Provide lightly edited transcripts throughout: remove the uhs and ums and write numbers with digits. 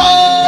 Oh!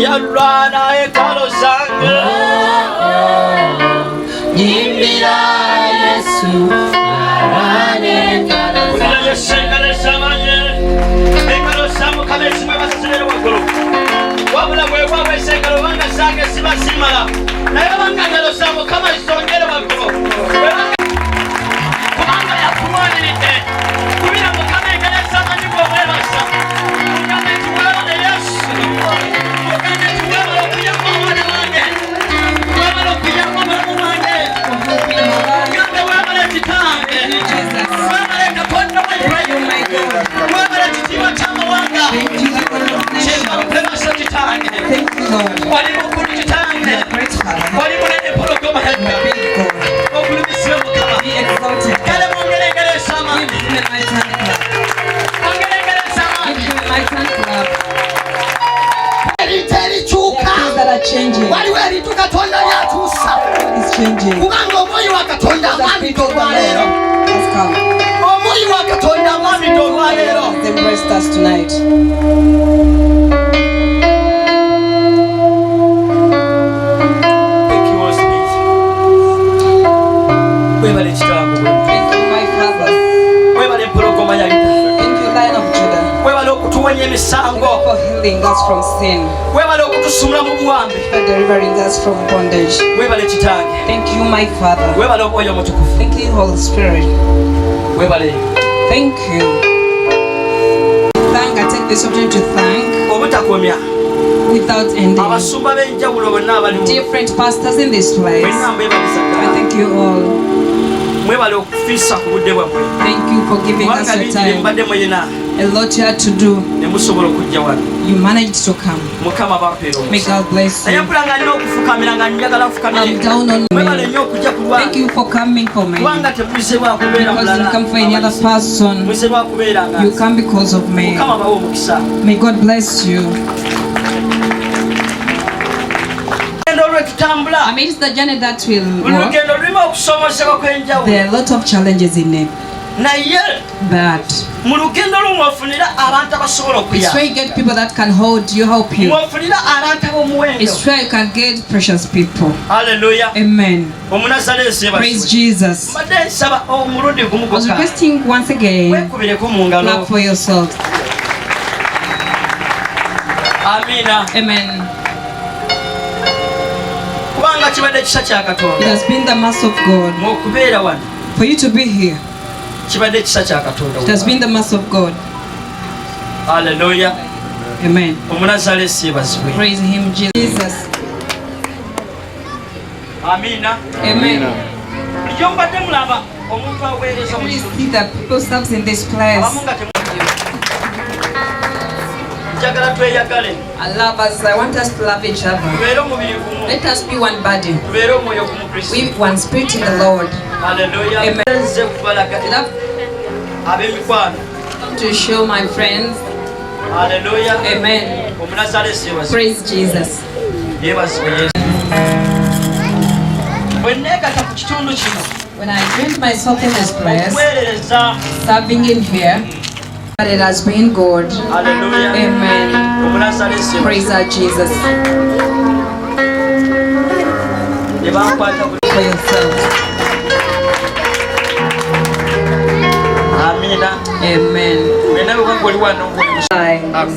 Yalwana ekalo zange Nyimbira Yesu Yalwane ekalo zange Yesengale samanye Ekalo samu kamesi mwebasisire wakulu Wabula mwe wawe sengalo wanga zange siba simala Na yabanga ngalo samu kama isongere wakulu Kumanga ya kumwani nite Kumina mkame ngale samanye kwa mwebasa Mkame tuwewa na Yesu Waliweli tukatonda yatusa kubanga omwoyo wakatonda mwami tolwaleero omwoyo wakatonda mwami tolwaleero webale kitango webale empologoma yalita webale okutuwonya emisango webale okutusumula mu buwambe webale kitange webale omwoyo omutukufu webale obutakomya abasumba b'enjawulo bonna abali different pastors in this place. I thank you all. mwebale okufiisa ku budde bwammwe Thank you for giving us your time. mbadde muyina A lot you had to do. ne musobola okujja wano You managed to come. mukama bampeera May God bless naye you. mpula nga nina okufukamira nga njagala I'm nfukamire down on mwebale me. nnyo okujja ku Thank you for coming for me. kubanga temuyisebwa kubeera Because you mulala come for any other person. muyisebwa kubeera nga You come because of me. mukama bawe omukisa May God bless you. lugendo olwetutambula I mean, it's the journey that will buli walk. lugendo lulimu okusomesebwa kw'enjawulo There are a lot of challenges in it. naye But mu lugendo lumu ofunira abantu abasobola it's okuyamba where you get people that can hold you, help you. mwofunira abantu ab'omuwendo It's where you can get precious people. haleluya Amen. omunazaaleesi Praise Jesus. mbadde nsaba omulundi gumu I was gwokka requesting once again, weekubireko mu ngalo clap for yourself. amiina Amen. kubanga kibadde kisa kya It katonda has been the mercy of God okubeera wano for you to be here. kibadde kisa kya katonda It has been the mercy of God. haleluya Amen. omunazaaleesi yeebazibwe Praise Him, Jesus. Amina. Amen. We see that people serve in this place. I love us. I want us to love each other. Let us be one body. We one spirit in the Lord. Hallelujah. Amen. To show my friends. Hallelujah. Amen. Praise Jesus. When I joined myself in this place, serving in here, but it has been good. Hallelujah. Amen. Praise our Jesus. For yourself. Amen. And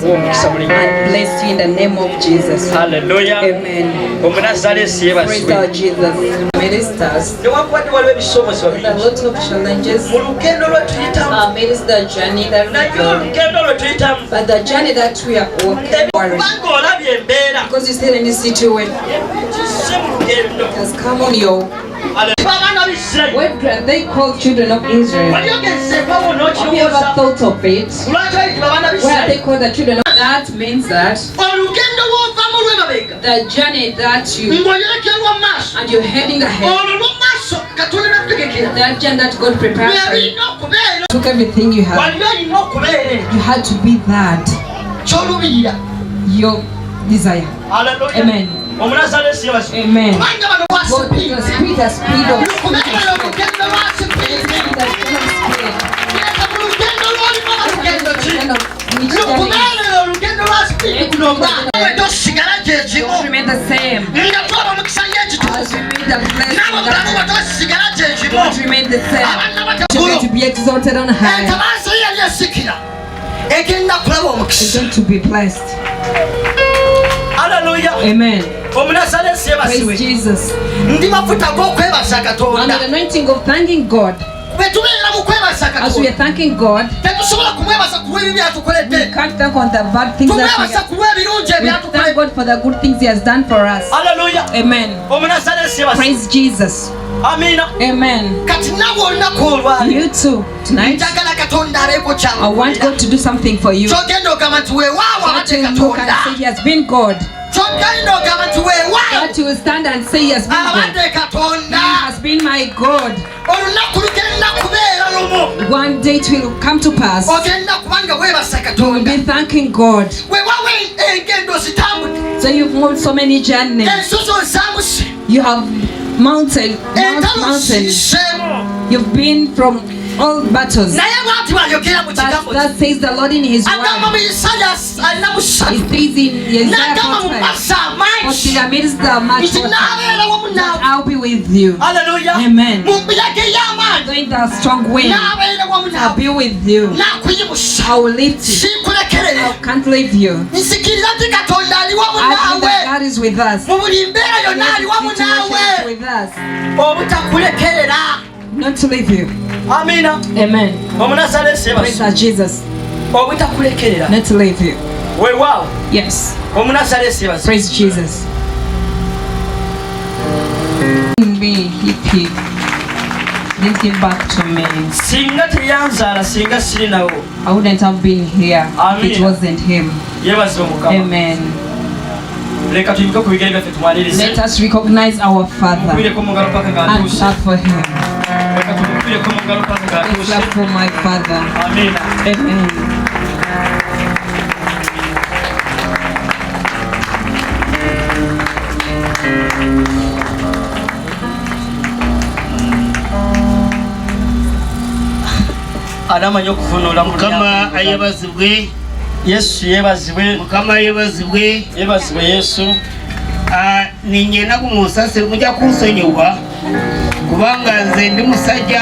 bless you in the name of Jesus. Hallelujah. Amen. Praise our Jesus. Ministers with a lot of challenges. Minister journey that we go. But the journey that we are walking, because you see any situation has come on you. What they call children of Israel? Have you ever thought of it? Where they call the children of that means that the journey that you and you're heading ahead, that journey that God prepared for you, took everything you had. You had to be that. Your desire. Amen. Amen. God is a spirit of don't remain the same. As we read the blessing, don't remain the same. To be exalted on high. It's going to be blessed. Hallelujah. Amen. Praise Jesus. Under the anointing of thanking God. As we are thanking God, we can't thank on the bad things that we thank God for the good things He has done for us. Hallelujah. Amen. Praise Jesus. Amen. You too, tonight, I want God to do something for you. So that you look and say He has been God. That you will stand and say He has been God. He has been my God. One day it will come to pass. You will be thanking God. So you've moved so many journeys. You have mountains. You've been from all battles. But that says the Lord in His word. It says in Isaiah 45, I'll be with you. Hallelujah. Amen. Going the strong wind, I'll be with you. I will lift you. I can't leave you. I believe that God is with us. With us. Not to leave you. Amina. Amen. Praise our Jesus. Not to leave you. Yes. Praise Jesus. Be hippie. Didn't give back to me. I wouldn't have been here if it wasn't Him. Amen. Let us recognize our Father and clap for Him. Clap for my Father. Amen. Mukama ayabazibwe. Yesu yebazibwe. Mukama yebazibwe. Yebazibwe Yesu. Ninye nagumusase mujya kunsonyiwa kubanga nze ndi musajja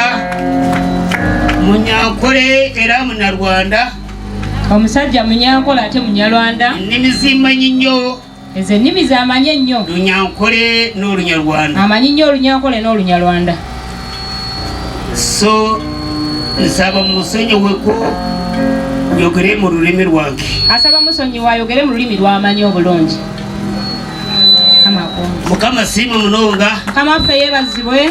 munyankole era munyarwanda. Omusajja munyankole ate munyarwanda. Nnimi zimanyi nnyo. Ezo ennimi z'amanyi ennyo. Lunyankole n'olunyarwanda. Amanyi nnyo olunyankole n'olunyarwanda. So nsaba musonyiweko yogere mu lulimi lwange. Asaba musonyiwa ayogere mu lulimi lw'amanyi obulungi. Kama akumva. mukama sima munonga mukama ffe yeebazibwe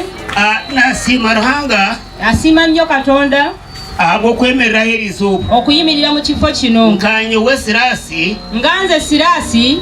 nasima Ruhanga asiima nnyo Katonda abw'okwemerera erizo okuyimirira mu kifo kino nkanye we Sirasi nga nze Sirasi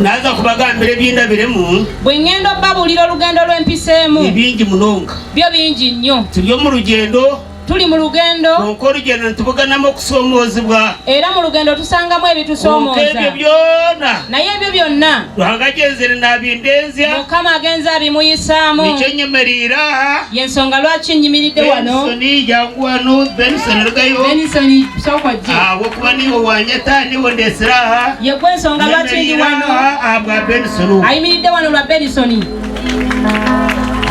naza kubagambira ebyendabiremu bwe ngenda obbabuulira olugendo lw'empiseemu ebingi munonga byo bingi nnyo tuli mu rugendo tuli mu lugendo olugendo ntubuganamu okusomoozebwa era mu lugendo tusangamu ebitusoomooza ebyo byonna naye ebyo byonna Ruhanga agenzere n'abindenzya mukama agenza abimuyisaamu nikyo nyemerera y'ensonga lwaki nnyimiridde wano Benson jangu wano Benson rugayo Benson sokojje kuba niwo wanyata niwo ndesera ye gwe ensonga lwaki ndi wano abwa Benson ayimiridde wano lwa Benson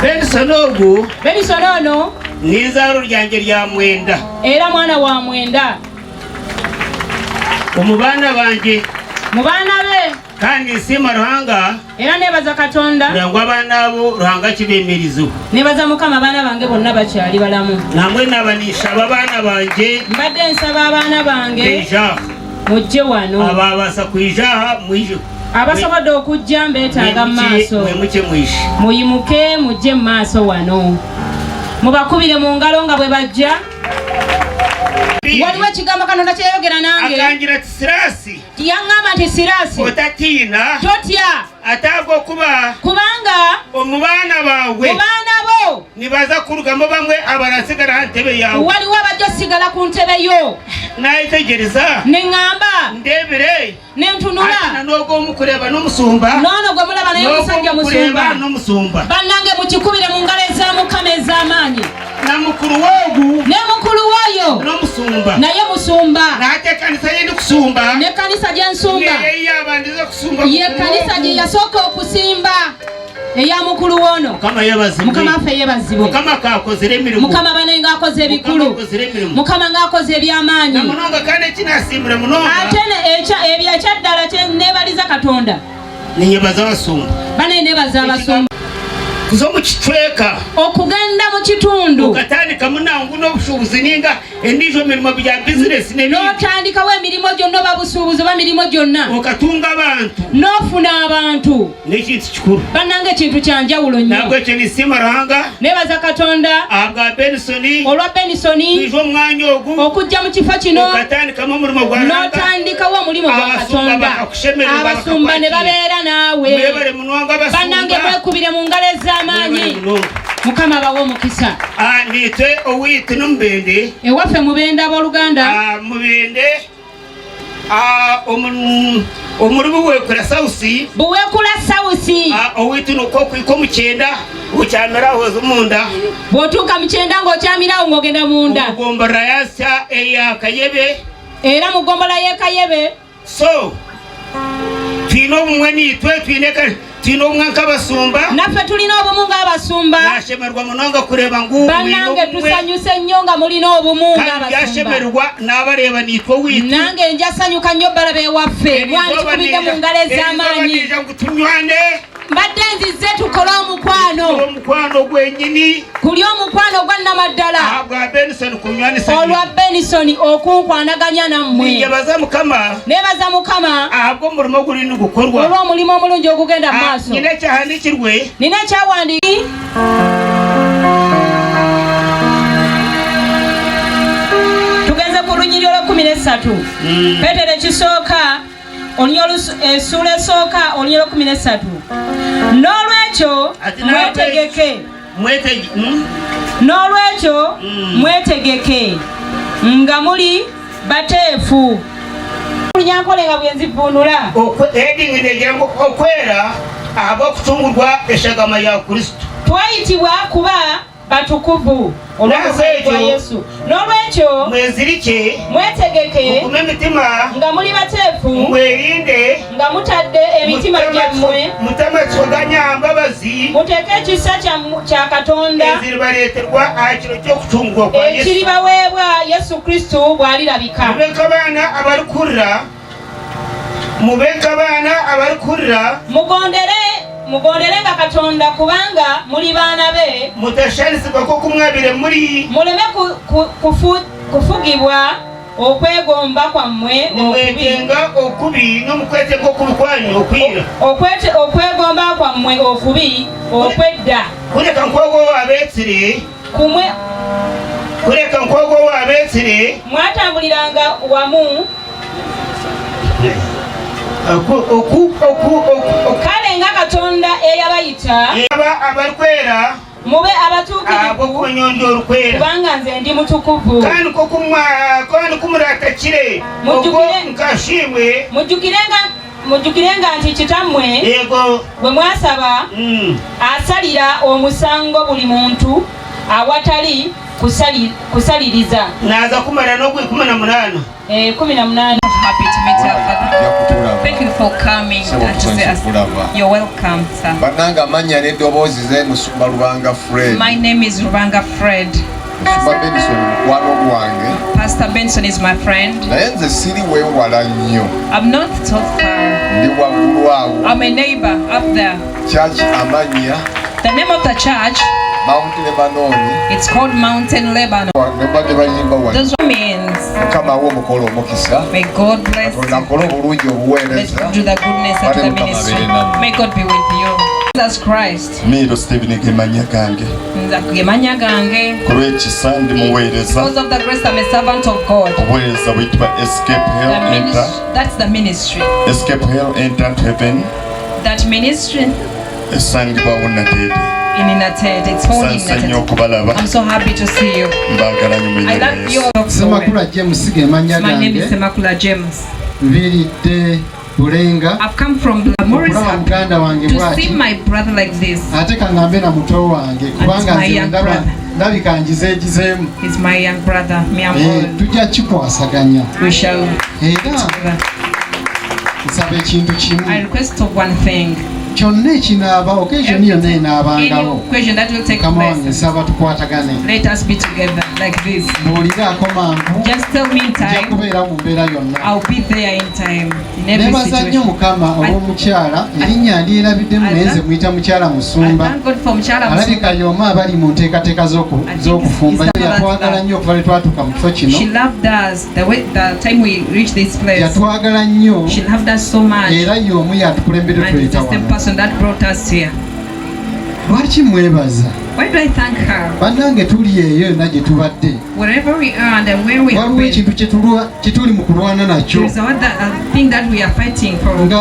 Benson ono nizaaro lyange lya mwenda era mwana wa mwenda omubaana bange mu baana be kandi nsiima Ruhanga era neebaza Katonda nangwa abaana abo Ruhanga kibeemerizo neebaza mukama abaana bange bonna bakyali balamu namwe nabanisha abaana bange mbadde nsaba abaana bange ejaha mujje wano ababaasa kwijaha mwijo abasobodde okujja mbeetaaga mu maaso mwemuke mwishi muyimuke mujje mu maaso wano mubakubire mu ngalo nga bwe bajja waliwo ekigambo Katonda kyeyogera nange akangira ti Sirasi yaŋŋamba nti Sirasi otatiina totya ataaga okuba kubanga omu baana baabwe mu baana bo nibaza kurugamu bamwe abarasigala ha ntebe yawe waliwo abajja osigala ku ntebe yo nayetegereza neŋŋamba ndebere nentunula ati nanogw'omu kureba n'omusumba noono gwe mulaba naye omusajja n'omusumba bannange mukikubire mu ngalo eza Mukama ez'amaanyi na mukulu woogu ne mukulu waayo n'omusumba naye musumba n'ate ekanisa ye ndi kusumba ne kanisa gy'ensumba yeyabandiza kusumba ye kanisa gye yasooka okusimba eya mukulu woono mukama affe yeebazibwe mukama kakozera emirimu mukama bane ng'akoze ebikulu mukama ng'akoze eby'amaanyi namunonga kandi ekinasiimura munonga ate ebyo ekyaddala kye neebaliza Katonda nenyebaza abasumba bane neebaza abasumba kuzo mu kitweka okugenda mu kitundu okatandikamu nangu n'obusuubuzi ninga endijo mirimo bya bizinesi n'otandikawo emirimu gyonna oba busuubuzi oba mirimo gyonna okatunga abantu n'ofuna abantu n'ekintu kikulu bannanga ekintu kyanjawulo nnyo nabwo ekyo nisiima Ruhanga neebaza Katonda abwa Benisoni olwa Benisoni kwiza omwanya ogu okujja mu kifo kino okatandikamu omulimu gwa Ruhanga n'otandikawo omulimu gwa Katonda abasumba ne babeera naawe mwebale munonga abasumba bannange mwekubire mu ngalo ez'amaanyi mukama bawe omukisa nitwe owiitu n'omubende ewaffe mubende abooluganda mubende omulimu weekula sausi buweekula sausi owiitu nokwokwika omukyenda okyamiraho munda bw'otuuka mu kyenda ng'okyamirawo ng'ogenda munda omugombola yasya eyakayebe era mugombola y'ekayebe so twine obumwe nitwe twine obumwe nk'abasumba naffe tulina obumu ng'abasumba nashemerwa munonga kureba ngu bannange tusanyuse nnyo nga mulina obumu ng'abasumba yashemerwa n'abareeba nitwe owiitu nange njasanyuka nnyo bbalabe ewaffe mwandikubidde mu ngalo ez'amaanyi tunywane mbadde nzize tukole omukwano gwenyini kuli omukwano gwa nnamaddala olwa Benisoni okunkwanaganya nammwe neebaza Mukama omulimu ogulina gukorwa olw'omulimu omulungi ogugenda mu maaso nina ekyawandiikirwe nina ekyawandiiki tugenze ku lunyiri olw'13 Peetero ekisooka essula esooka olunyiri olw'13 n'olwekyo mwetegeke nga muli bateefu olunyankole nga bwe nzivvuunula okwera ab'okutungulwa eshagama ya Kristo twayitibwa kuba batukuvu olw'omusaayi gwa Yesu n'olwekyo mwezirike mwetegeke mukume emitima nga muli bateefu mweyinde nga mutadde emitima gyammwe mutamatoganya mbabazi muteeke ekisa kya Katonda eziribaleeterwa kino ky'okutungulwa kwa Yesu ekiribaweebwa Yesu Kristo bw'alirabika mubeeko abaana abali kurira mugonderenga Katonda kubanga muli baana be mutashanisibwako kumwabire muri muleme kufugibwa okwegomba kwammwe okubi n'omukweteka okubi kwanyu okwira okwegomba kwammwe okubi okwedda kuleka nkwogowa abeesire mwatambuliranga wamu kale nga Katonda eyabayita abakwera mube abatuukirivu kubanga nze ndi mutukuvu kandi kumurakakire mujjukirenga nti kitammwe bwe mwasaba asalira omusango buli muntu awatali kusaliriza naza kumala n'ogwe 18. Happy to meet you, Father. Thank you for coming and to say us. You're welcome, sir. My name is Rubanga Fred. Pastor Benson is my friend. I'm not so far. I'm a neighbor up there. The name of the church, Mount Lebanon. It's called Mountain Lebanon. Those means may God bless you. Let's do the goodness of the ministry. May God be with you. Jesus Christ. Because of the grace, I'm a servant of God. That's the ministry. Escape hell, enter heaven. That ministry. In Inated, it's all Inated. I'm so happy to see you. I love you. My name is Semakula James. I've come from Morrison to see my brother like this. And it's my young brother. He's my young brother. We shall together. I request of one thing. Any occasion that will take place, let us be together like this. Just tell me in time. I'll be there in time. In every situation. I thank God for Mchala Musumba. She loved us the time we reached this place. She loved us so much. And it's the same person that brought us here. Why do I thank her? Wherever we are and where we have been, there is another thing that we are fighting for. And there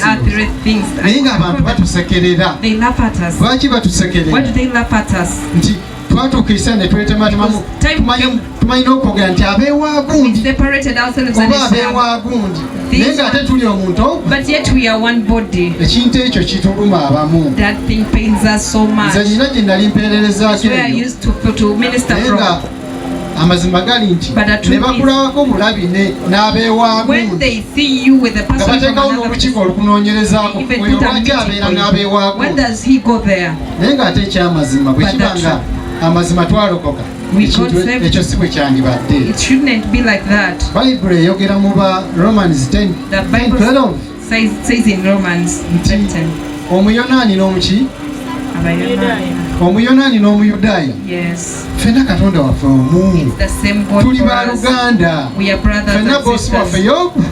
are three things that they laugh at us. Why do they laugh at us? Separated ourselves and but yet we are one body. That thing pains us so much. That's where I used to minister from. But the truth is, when they see you with a person from another place, even put a meeting, when does he go there? But the truth, we got saved. It shouldn't be like that. The Bible says in Romans 10:10. Omuyonani n'omuyudaaya ffenna Katonda waffe omu tuli baluganda ffenna boosi waffe yobu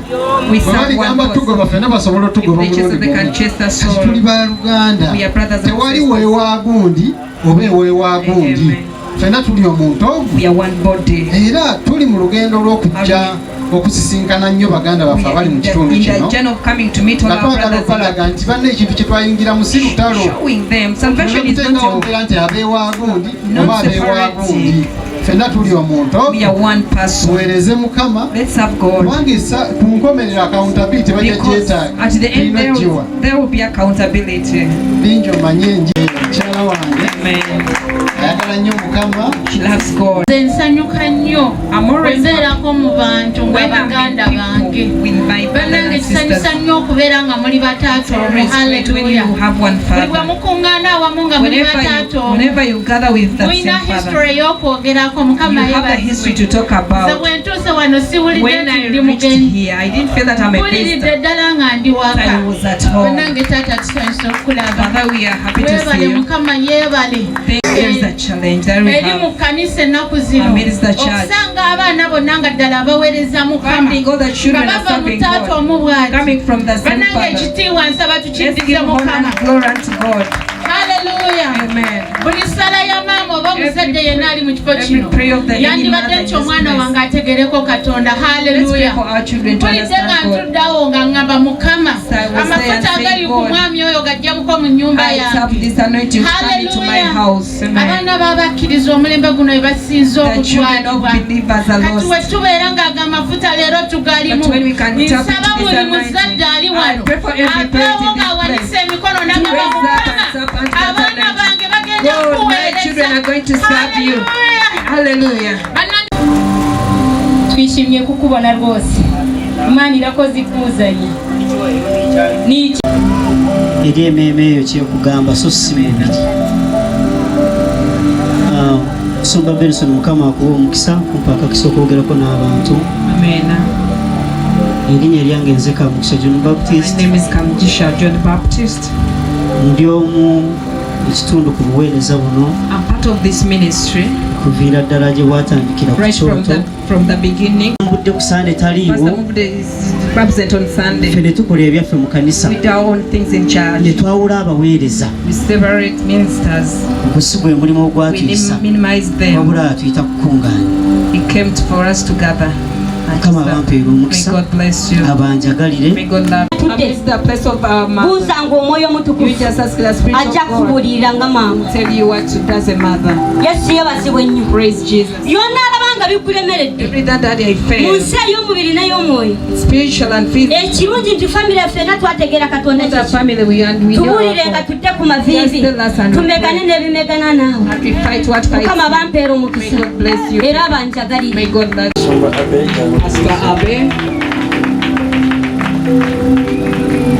baligamba tugoba ffenna basobola otugoba omulundi kati tuli baluganda tewali weewaagundi oba eweewaagundi ffenna tuli omuntu ogu era tuli mu lugendo lw'okujja okusisinkana nnyo baganda baffe abali mu kitundu kino nga twagala okulaga nti banna ekintu kye twayingira mu si lutalo tuteekawoogera nti abeewaagundi oba abeewaagundi ffenna tuli omuntu tuweereze Mukama kubanga ku nkomerero accountability bajja gyetaaga tulina giwa bingi omanye nje mukyala wange ayagala nnyo Mukama nze nsanyuka nnyo mbeerako mu bantu nga baganda bange bannange kisanyusa nnyo okubeera nga muli bataata omwo. Haleluya. Buli bwe mukuŋŋaana awamu nga muli bataata omwo mulina history y'okwogerako. Mukama yeebazibwe. Bwe ntuuse wano siwulidde nti ndi mugenyi, mpulidde ddala nga ndi waka. Bannange taata tusanyusa okukulaba. Weebale Mukama yeebale. Eri mu kkanisa ennaku zino okusanga abaana bonna nga ddala abaweereza Mukama nga bava mu taata omu bw'ati. Bannange ekitiibwa nsaba tukiddize Mukama. Haleluya. Buli ssala ya maama oba omuzadde yenna ali mu kifo kino yandibadde nti omwana wange ategereko Katonda. Haleluya. Mpulidde nga ntuddawo nga ŋŋamba Mukama amafuta agali ku mwami oyo gajjamuko mu nnyumba yange. Haleluya. Abaana b'abakkiriza omulembe guno we basinze okutwalibwa. Kati we tubeera ng'aga amafuta leero tugalimu. Nsaba buli muzadde ali wano aveewo ng'awanise emikono n'agamba Mukama abaana bange bagenda kuweereza. Twishimye kukubona rwose. Imana irakoze ikuzanye. Niki eri emmeeme eyo kyekugamba so si mibiri. Sumba Benson Mukama akuwa omukisa kumpa akakisa okwogerako n'abantu. Erinnya lyange nze Kamugisha John Baptist. Ndi omu ekitundu ku buweereza buno. I'm part of this ministry. Kuviira ddala gye bwatandikira ku kyoto. From the beginning. Mbudde ku Sunday taliiwo. Absent on Sunday. Ffe ne tukola ebyaffe mu kanisa. We do our own things in church. Ne twawula abaweereza. We separate ministers. Gusigwa omulimu ogwatuyisa. We minimize them. Wabula tuyita kukungaanya. He came for us to gather. Mukama bampeera omukisa. May God bless you. Abanjagalire. May God love you. This is the place of buuzanga omwoyo omutukuvu ajja kubuulirira nga maama. Tell you what does a mother. Yesu yeebazibwe nnyo. Praise Jesus. Byonna alabanga bikulemeredde mu nsi ey'omubiri n'ey'omwoyo. Spiritual and physical. Ekirungi nti family ffenna twategeera Katonda tubuulire nga tudde ku maviivi tumegane n'ebimegana naawe. Mukama bampeera omukisa era abanjagalire.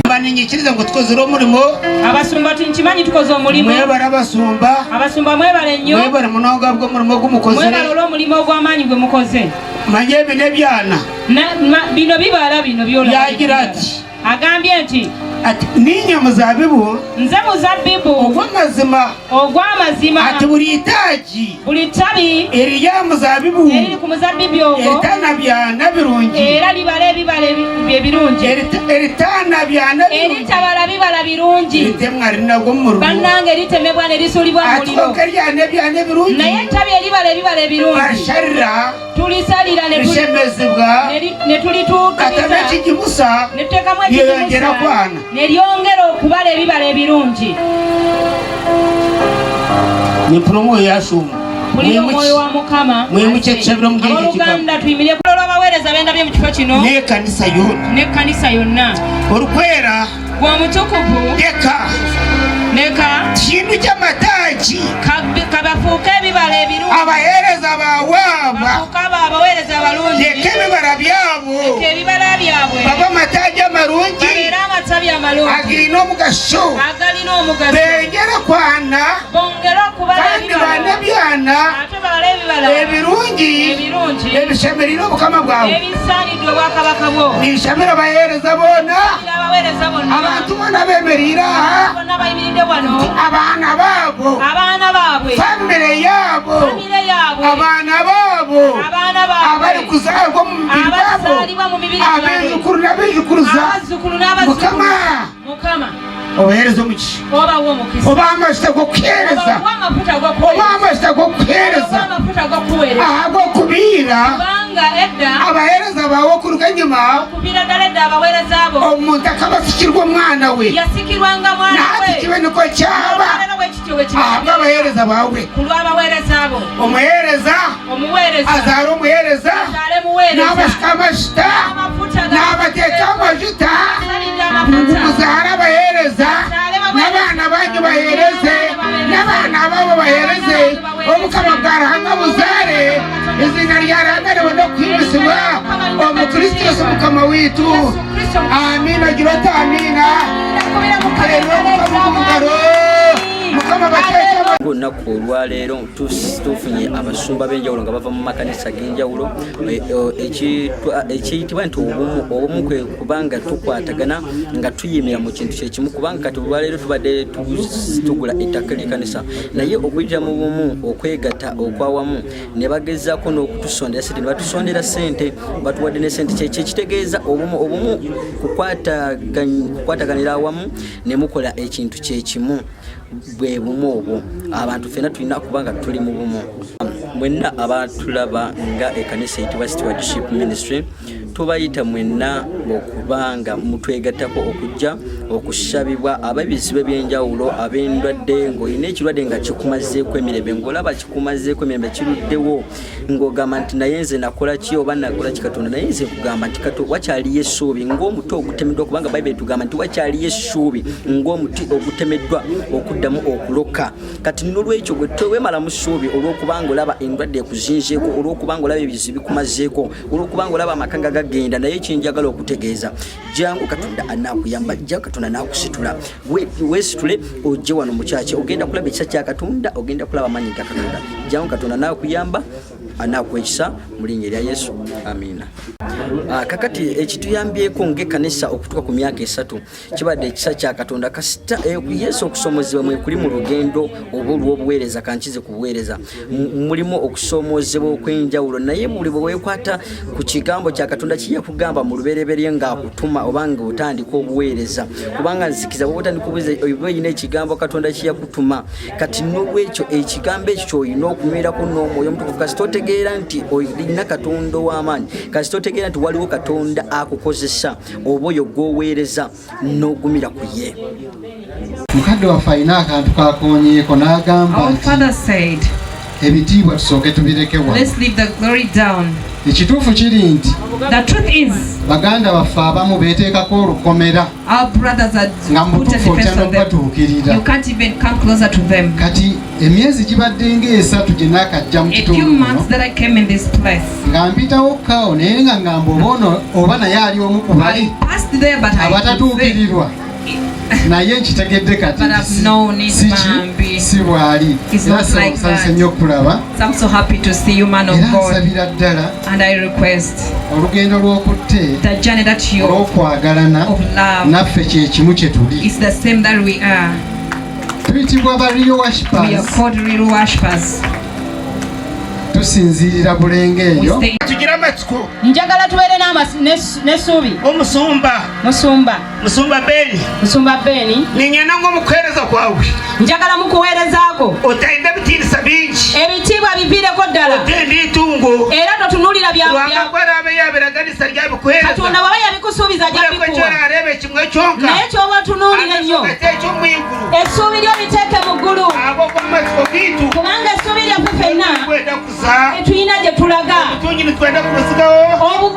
Baninyikiriza ngo tukoze omulimo. Abasumba tinkimanyi tukoze omulimu. Mwebale abasumba. Abasumba mwebale nnyo. Mwebale munonga bw'omulimo gumukoze. Mwebale olw'omulimu ogw'amaanyi gwe mukoze. Manye bino ebyana. Bino bibala bino by'olaba. Yagira ati. Agambye nti ati ninye muzabbibu. Nze muzabbibu. Ogw'amazima. Ati buli itaagi. Buli ttabi. Erya muzabbibu. Eriri ku muzabbibu ogwo. Eritana byana birungi. Era libala ebibala ebirungi. Eritana byana birungi. Eritabala bibala birungi. Eritemwarina gw'omulimo. Bannange eritemebwa ne lisuulibwa mu muliro. Ati okeryana ebyana ebirungi. Naye ettabi eribala ebibala ebirungi. Basharira. Tulisalira ne tulituukiriza. Katame kigimusa. Ne tuteekamu ekigimusa. Ne lyongera okubala ebibala ebirungi. Ni promo yashuma. Muli omwoyo wa Mukama. Mwemukyekisabira mu gihe Oluganda tuyimire ku lw'abaweereza b'endabye mu kifo kino. N'ekkanisa yonna. N'ekkanisa yonna. Olukwera. Gw'omutukuvu. Neka. Kintu ky'amataagi. Kabafuuka ebibala ebirungi. Abaweereza bawaaba. Bafuuka abaweereza abalungi. Leka ebibala byabo. Leka ebibala byabwe. Baba amataagi amalungi. Babeera amatabi amalungi. Agirina omugaso. Agalina omugaso. Bengera kwana. Bongera okubala ebibala. Kandi bane byana. Ate bala ebibala. Ebirungi. Ebirungi. Ebishemerera obukama bwawe. Ebisaaniddwe obwakabaka bwo. Nishamira abaweereza bonna. Abaweereza bonna. Abantu bonna beemerera. Bonna bayimiridde wano. Abaana baabo. Abaana baabwe. Famire yaabo. Famire yaabwe. Abaana baabo. Abaana baabwe. Abali kuzaalibwa mu mibiri baabo. Abazaalibwa mu mibiri gyabwe. Abeezukulu n'abeezukuluza. Abazzukulu n'abazzukulu. Mukama. Oweereza omukisa. Obawa omukisa. Oba amafuta g'okukeereza. Oba amafuta g'okuweereza. Oba amafuta g'okukeereza. Oba amafuta g'okuweereza. Ag'okubiira. Kubanga edda. Abaweereza baawe okulugannyuma. Okubiira ddala edda abaweereza abo. Omuntu akaba asikirwa omwana we. Yasikirwanga mwana we. Naati kibeneko kyaba. Ahabwa abaweereza baawe. Ku lw'abaweereza abo. Omuweereza. Azaala omuweereza. N'abasika amajuta. N'abateeka amajuta. Muzaale abaweereza. N'abaana banyu baheereze. N'abaana baabo baheereze. Omukama bwaranga buzaale. Izina lyaranga libone okwimisibwa. Omukristo Yesu Mukama wiitu. Amen. Olunaku olwaleero tufunye abasumba b'enjawulo nga bava mu makanisa g'enjawulo ekiyitibwa nti obumu kwe kubanga tukwatagana nga tuyimira mu kintu kyekimu kubanga kati olwaleero tubadde tugula ettaka ly'ekkanisa naye okuyita mu bumu okwegatta okwawamu ne bagezaako n'okutusondera sente ne batusondera sente batuwadde ne sente kyekitegeeza obumu kukwataganira awamu ne mukola ekintu kyekimu bwe bumu obwo abantu fena tulina kubanga tuli mu bumu mwenna abatulaba nga ekkanisa eyitibwa Stewardship Ministry tubayita mwenna okubanga mutwegattako okujja okusabibwa ababizibu by'enjawulo ab'endwadde ng'olina ekirwadde nga kikumazeeko emirembe ng'olaba kikumazeeko emirembe kiruddewo ng'ogamba nti naye nze nakola ki oba nakola ki Katonda naye nze kugamba nti wakyaliyo essuubi ng'omuti ogutemeddwa kubanga Bayibuli tugamba nti wakyaliyo essuubi ng'omuti ogutemeddwa okuddamu okuloka kati n'olwekyo gwe tewemala mu ssuubi olw'okubanga olaba endwadde ekuzinzeeko olw'okubanga olaba ebizibu bikumazeeko olw'okubanga olaba amaka gagenda naye kinjagala okutegeeza jangu Katonda anaakuyamba jja Katonda naakusitula weesitule ojje wano mu kyaki ogenda kulaba ekisa kya Katonda ogenda kulaba amaanyi ga Katonda jangu Katonda naakuyamba anakwekisa mu linnya lya Yesu amiina. Kakati ekituyambyeko ng'ekkanisa okutuuka ku myaka 3 kibadde ekisa kya Katonda kasita Yesu okusomozebwa mwe kuli mu lugendo oba olw'obuweereza kankize ku buweereza mulimu okusoomozebwa okw'enjawulo naye buli bwe weekwata ku kigambo kya Katonda kiyakugamba mu lubereberye ng'akutuma oba ng'otandika obuweereza kubanga nzikiza bwe otandika obuweereza oba olina ekigambo Katonda kiyakutuma kati n'olwekyo ekigambo ekyo ky'olina okunywerako n'Omwoyo Omutukuvu kasita otegeera nti olina Katonda ow'amaanyi kasita otegeera nti waliwo Katonda akukozesa oba oyo gw'oweereza n'ogumira ku ye. Mukadde waffe alina akantu kakoonyeeko n'agamba nti ebitiibwa tusooke tubirekewa. Ekituufu kiri nti baganda baffe abamu beeteekako olukomera nga mutuufu otya n'okubatuukirira kati emyezi gibadde ng'esatu gye naakajja mu kitundu muno nga mpitawo kawo naye nga ngamba oba naye ali omu ku bali abatatuukirirwa naye nkitegedde kati si bw'ali era nsanyuse nnyo okulaba era nsabira ddala olugendo lw'okutte olw'okwagalana naffe kye kimu kye tuli tuyitibwa ba real worshippers tusinziirira bulenge eyo tugira amatsiko njagala tubeere n'essuubi musumba Beni ninyana ng'omukuweereza kwawe njagala mukuweerezaako otayinde bitiinisa bingi ebitiibwa biviireko ddala otende itungo era totunuulira byabiraganisa lyabikuweereza Katonda baba yabikusuubiza jabikuwa areba ekimwe kyonka naye kyoba otunuulira ennyo essuubi lyo biteeke mu ggulu kubanga essuubi lyaffe ffenna etulina gye tulaga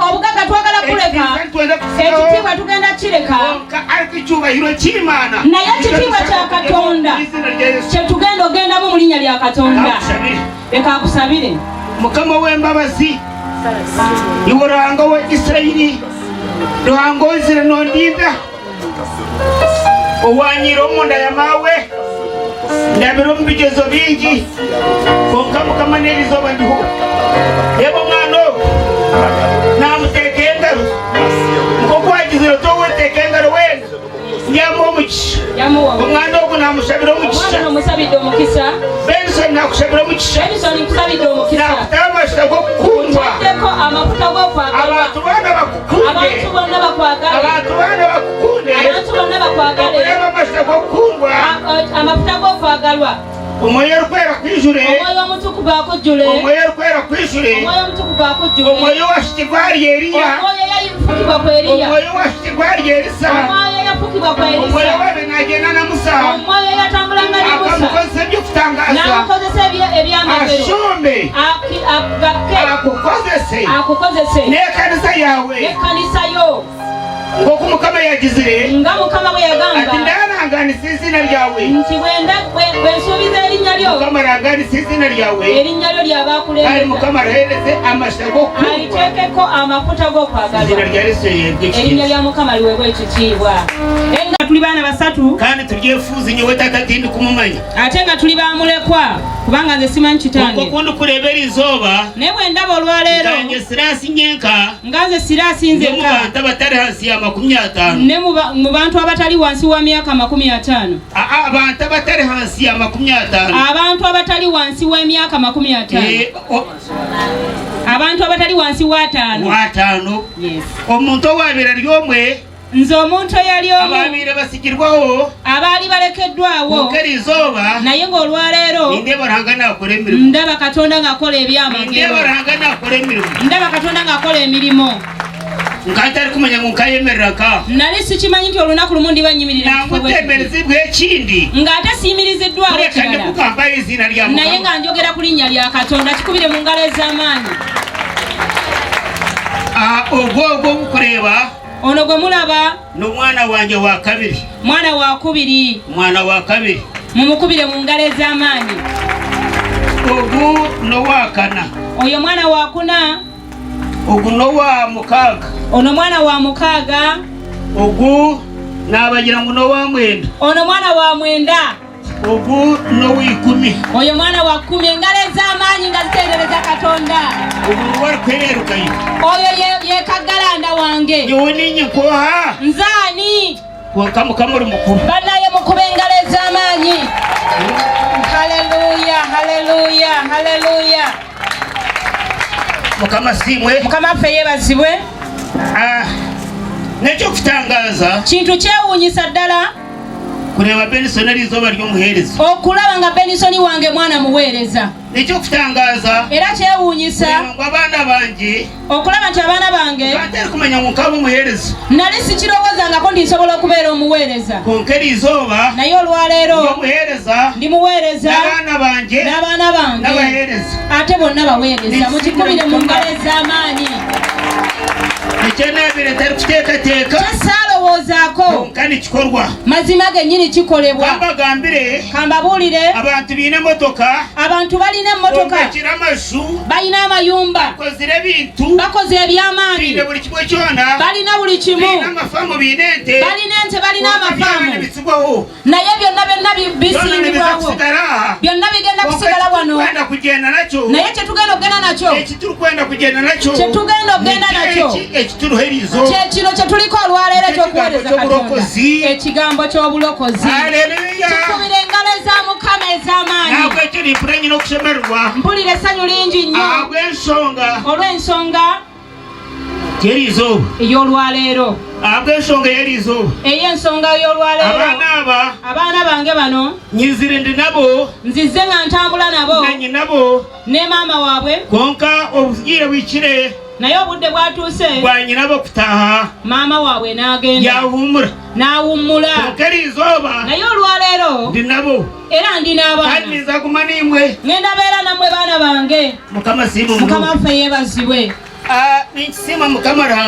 obugaga twagala kuleka ekitiibwa tugenda kireka naye ekitiibwa kya Katonda kyetugenda ogendamu mu linnya lya Katonda leka akusabire. Mukama w'embabazi iwe Ruhanga wa Isirayiri Ruhanga ozira nondinda owanyira omunda ya mawe ndabira omu bigezo bingi konka Mukama n'erizoba ndiho eba omwana ogu namuteeka engaro nk'okwagizire toweteeka engaro wena nyamuwa omukisha omwana ogu namushabira omukisha Benson nakushabira omukisha nakutaba amafuta g'okukundwa abantu bonna bakukunde okulaba amafuta g'okukundwa omwoyo orikwera kwijure omwoyo orikwera kwijure omwoyo washukirwa ali Eriya omwoyo washukirwa ali Elisa omwoyo wabe nagenda na Musa akamukozesa ebyokutangaza ashombe akukozese n'ekkanisa yawe ng'oku Mukama yagizire ati ndalanganisa izina izina lyawe nti bwensuubiza erinnya lyo Mukama langanisa izina lyawe erinnya lyo lyabakulembeza kale Mukama lahereze amasha g'okukumva aliteekeko amafuta g'okwagalwa izina lya Yesu yeegekire erinnya lya Mukama liweebwe ekitiibwa nga tuli baana basatu kandi tulyefuuzi nyowe tata tindi kumumanya ate nga tuli bamulekwa kubanga nze simanyi kitange okundi kuleebera izooba naye bwe ndaba olwaleero kanje siraasi nyenka nga nze siraasi nzeka mu bantu abatali hansi ya 50 ne mu bantu abatali wansi wa myaka 50 abantu abatali hansi ya 50 abantu abatali wansi w'emyaka 50 abantu abatali wansi wa 5 omuntu owabira lyomwe nze omuntu eyali omu abaabire basigirwawo abaali balekeddwawo okeri izooba naye ng'olwaleero nindeebaranga naakola emirimu ndaba Katonda ng'akola ebyamagero nindeebaranga naakola emirimu ndaba Katonda ng'akola emirimu nkatali kumanya ngu nkayemereraka nali sikimanyi nti olunaku lumu ndibanyimirira nangutemerezibwa ekindi ng'ate siyimiriziddwawo lekande kirala kukampayo ezina lya naye nga njogera ku linnya lya Katonda kikubire mu ngalo ez'amaanyi ogwo obukureeba ono gwe mulaba n'omwana wange wa kabiri mwana wa kubiri mumukubire mu ngalo ez'amaanyi ogu n'owa kana oyo mwana wa kuna ogu n'owa mukaaga ono mwana wa mukaaga ogu n'abagira ngu n'owa mwenda ono mwana wa mwenda ogu n'ow'ikumi oyo mwana wa 10 engalo ez'amaanyi nga zitendereza Katonda ogu warikwererukayo oyo ye kaggalanda wange yoweninye nkoha nzaani kwonka Mukama oli mukulu bannaye mukuba engalo ez'amaanyi haleluya haleluya haleluya Mukama siimwe Mukama ffe yeebazibwe nekyokutangaza kintu kyewuunyisa ddala kureba Benson ali izooba ly'omuheereza okulaba nga Benisoni wange mwana muweereza nekyokutangaza era kyewuunyisa ngu abaana bange okulaba nti abaana bange batali kumanya ngu nkaba omuheereza nali sikirowoozangako ndi nsobola okubeera omuweereza konkeri izooba naye olwaleero omuheereza ndi muweereza n'abaana bange n'abaheereza ate bonna baweereza mukikubire mu ngalo ez'amaanyi ekyenaabire tali kuteekateeka kyesaalowoozaako konka nikikorwa mazima gennyini kikolebwa kambagambire kambabuulire abantu biine emotoka abantu balina emmotoka bombekire amashu balina amayumba bakozire ebintu bakoze eby'amaanyi biine buli kimwe kyona balina buli kimu biine amafaamu biine ente balina ente balina amafaamu nebisibwawo naye byonna bisimbibwawo byonna bigenda kusigala wano kwenda kugenda nakyo naye kyetugenda okugenda nakyo ekitulukwenda kugenda nakyo kyetugenda okugenda nakyo ekituluherizo kyekino kyetuliko olwaleero ekyokuweereza Katonda ekigambo ky'obulokozi kikubira engalo eza Mukama ez'amaanyi nabwe ekyo nimpula nyina okushemererwa mpulira essanyu lingi nnyo olw'ensonga yerizooba ey'olwaleero abw'ensonga yerizooba ey'ensonga y'olwaleero abaana bange bano nyizire ndi nabo nzize nga ntambula nabo nanyi nabo ne maama waabwe konka obugire bwikire naye obudde bwatuuse bwanyinabo kutaaha maama waabwe n'agenda yahumura n'awummula konkeri izooba naye olwaleero ndi nabo era ndi n'abaana kandi niza kumaniimwe ngenda beera nammwe baana bange Mukama siima Mukama ffe yeebazibwe ninkisiima Mukama